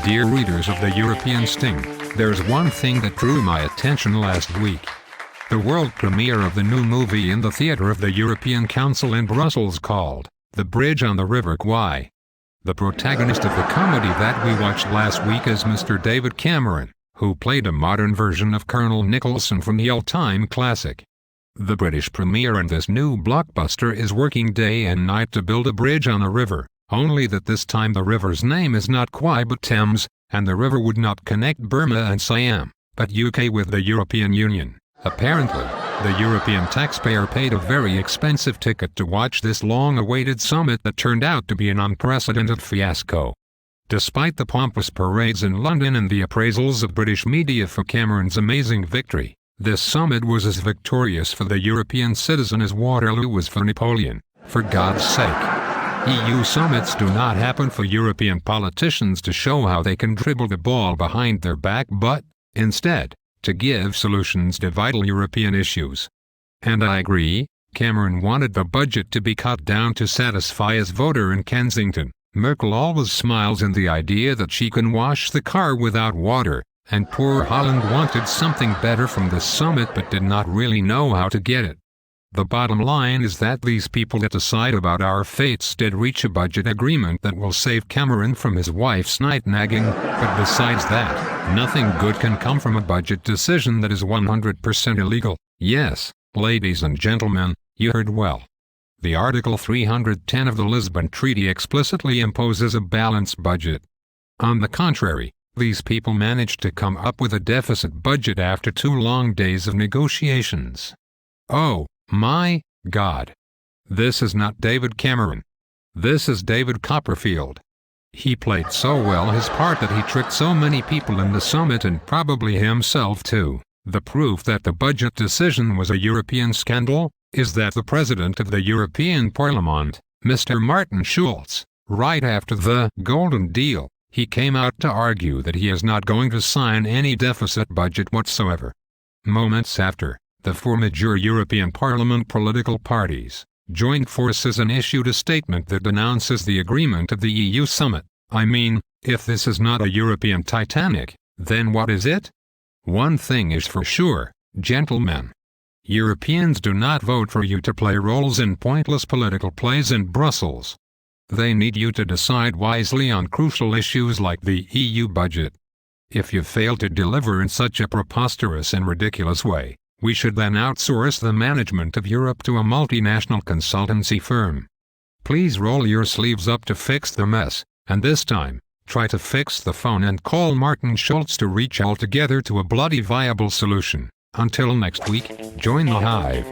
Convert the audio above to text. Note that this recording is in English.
Dear readers of the European Sting, there's one thing that drew my attention last week. The world premiere of the new movie in the theater of the European Council in Brussels called The Bridge on the River Kwai. The protagonist of the comedy that we watched last week is Mr. David Cameron, who played a modern version of Colonel Nicholson from the all-time classic. The British premiere in this new blockbuster is working day and night to build a bridge on a river, only that this time the river's name is not Kwai but Thames, and the river would not connect Burma and Siam, but UK with the European Union. Apparently, the European taxpayer paid a very expensive ticket to watch this long-awaited summit that turned out to be an unprecedented fiasco. Despite the pompous parades in London and the appraisals of British media for Cameron's amazing victory, this summit was as victorious for the European citizen as Waterloo was for Napoleon, for God's sake. EU summits do not happen for European politicians to show how they can dribble the ball behind their back but, instead, to give solutions to vital European issues. And I agree, Cameron wanted the budget to be cut down to satisfy his voter in Kensington. Merkel always smiles in the idea that she can wash the car without water, and poor Holland wanted something better from this summit but did not really know how to get it. The bottom line is that these people that decide about our fates did reach a budget agreement that will save Cameron from his wife's night-nagging, but besides that, nothing good can come from a budget decision that is 100% illegal. Yes, ladies and gentlemen, you heard well. The Article 310 of the Lisbon Treaty explicitly imposes a balanced budget. On the contrary, these people managed to come up with a deficit budget after 2 long days of negotiations. Oh, my God. This is not David Cameron. This is David Copperfield. He played so well his part that he tricked so many people in the summit and probably himself too. The proof that the budget decision was a European scandal is that the President of the European Parliament, Mr. Martin Schulz, right after the Golden Deal, he came out to argue that he is not going to sign any deficit budget whatsoever. Moments after, the 4 major European Parliament political parties joined forces and issued a statement that denounces the agreement of the EU summit. I mean, if this is not a European Titanic, then what is it? One thing is for sure, gentlemen. Europeans do not vote for you to play roles in pointless political plays in Brussels. They need you to decide wisely on crucial issues like the EU budget. If you fail to deliver in such a preposterous and ridiculous way, we should then outsource the management of Europe to a multinational consultancy firm. Please roll your sleeves up to fix the mess, and this time, try to fix the phone and call Martin Schulz to reach altogether to a bloody viable solution. Until next week, join the hive.